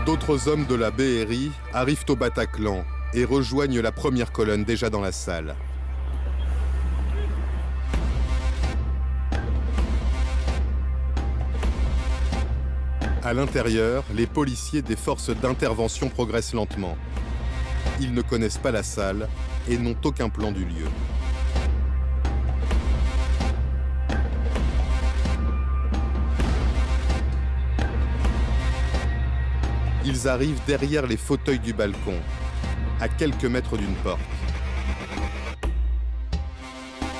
D'autres hommes de la BRI arrivent au Bataclan et rejoignent la première colonne déjà dans la salle. À l'intérieur, les policiers des forces d'intervention progressent lentement. Ils ne connaissent pas la salle et n'ont aucun plan du lieu. Ils arrivent derrière les fauteuils du balcon, à quelques mètres d'une porte.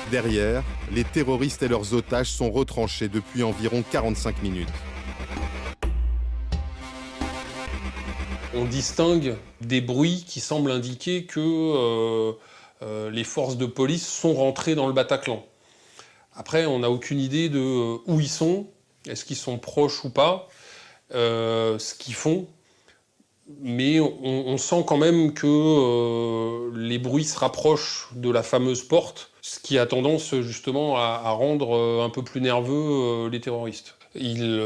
Derrière, les terroristes et leurs otages sont retranchés depuis environ 45 minutes. On distingue des bruits qui semblent indiquer que les forces de police sont rentrées dans le Bataclan. Après, on n'a aucune idée de où ils sont, est-ce qu'ils sont proches ou pas, ce qu'ils font. Mais on sent quand même que les bruits se rapprochent de la fameuse porte, ce qui a tendance justement à rendre un peu plus nerveux les terroristes. Ils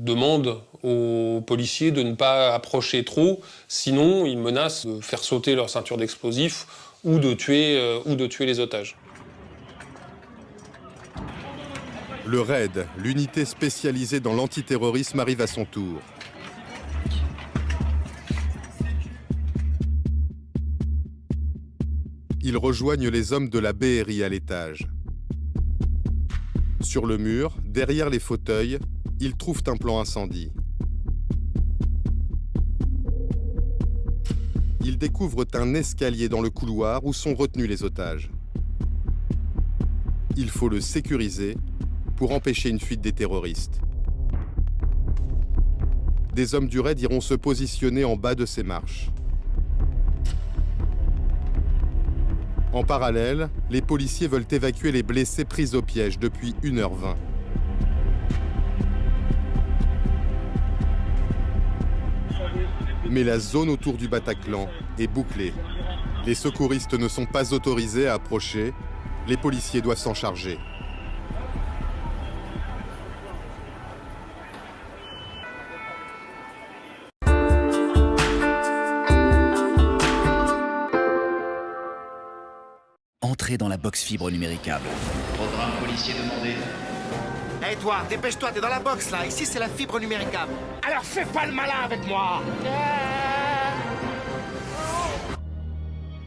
demandent aux policiers de ne pas approcher trop, sinon ils menacent de faire sauter leur ceinture d'explosifs ou de tuer les otages. Le RAID, l'unité spécialisée dans l'antiterrorisme, arrive à son tour. Ils rejoignent les hommes de la BRI à l'étage. Sur le mur, derrière les fauteuils, ils trouvent un plan incendie. Ils découvrent un escalier dans le couloir où sont retenus les otages. Il faut le sécuriser pour empêcher une fuite des terroristes. Des hommes du RAID iront se positionner en bas de ces marches. En parallèle, les policiers veulent évacuer les blessés pris au piège depuis 1h20. Mais la zone autour du Bataclan est bouclée. Les secouristes ne sont pas autorisés à approcher. Les policiers doivent s'en charger. Entrez dans la box fibre numéricable. Programme policier demandé. Hé toi, dépêche-toi, t'es dans la box là. Ici c'est la fibre numéricable. Alors fais pas le malin avec moi.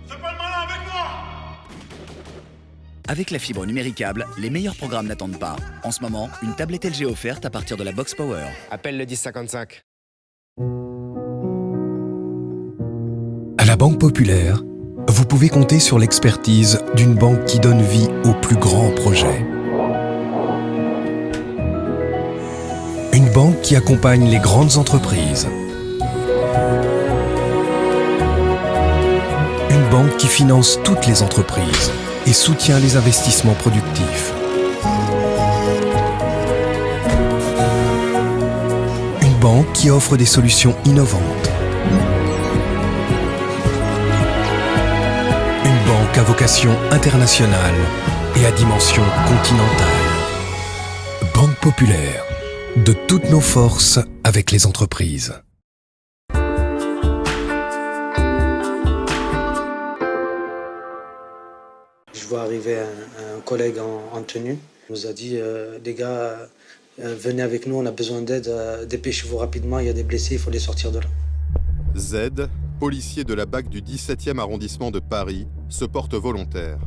Fais pas le malin avec moi. Avec la fibre numéricable, les meilleurs programmes n'attendent pas. En ce moment, une tablette LG offerte à partir de la Box Power. Appelle le 1055. À la Banque Populaire, vous pouvez compter sur l'expertise d'une banque qui donne vie aux plus grands projets. Une banque qui accompagne les grandes entreprises. Une banque qui finance toutes les entreprises et soutient les investissements productifs. Une banque qui offre des solutions innovantes. Une banque à vocation internationale et à dimension continentale. Banque Populaire, de toutes nos forces avec les entreprises. Je vois arriver un collègue en tenue. Il nous a dit les gars, venez avec nous, on a besoin d'aide, dépêchez-vous rapidement, il y a des blessés, il faut les sortir de là. Z, policier de la BAC du 17e arrondissement de Paris, se porte volontaire.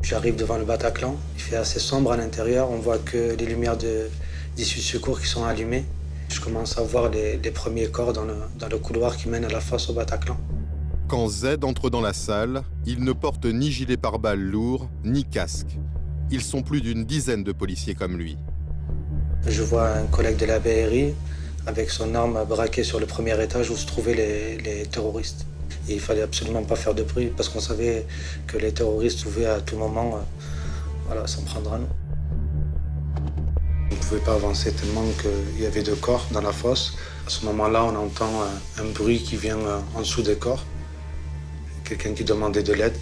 J'arrive devant le Bataclan, il fait assez sombre à l'intérieur, on voit que les lumières d'issue de secours qui sont allumées. Je commence à voir les premiers corps dans le couloir qui mène à la fosse au Bataclan. Quand Z entre dans la salle, il ne porte ni gilet pare-balles lourd, ni casque. Ils sont plus d'une dizaine de policiers comme lui. Je vois un collègue de la BRI avec son arme braquée sur le premier étage où se trouvaient les terroristes. Et il fallait absolument pas faire de bruit parce qu'on savait que les terroristes pouvaient à tout moment s'en prendre à nous. On ne pouvait pas avancer tellement qu'il y avait 2 corps dans la fosse. À ce moment-là, on entend un bruit qui vient en dessous des corps. Quelqu'un qui demandait de l'aide.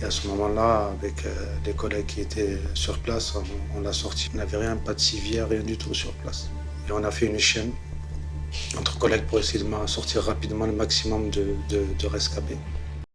Et à ce moment-là, avec les collègues qui étaient sur place, on l'a sorti. On n'avait rien, pas de civière, rien du tout sur place. Et on a fait une chaîne entre collègues pour essayer de sortir rapidement le maximum de rescapés.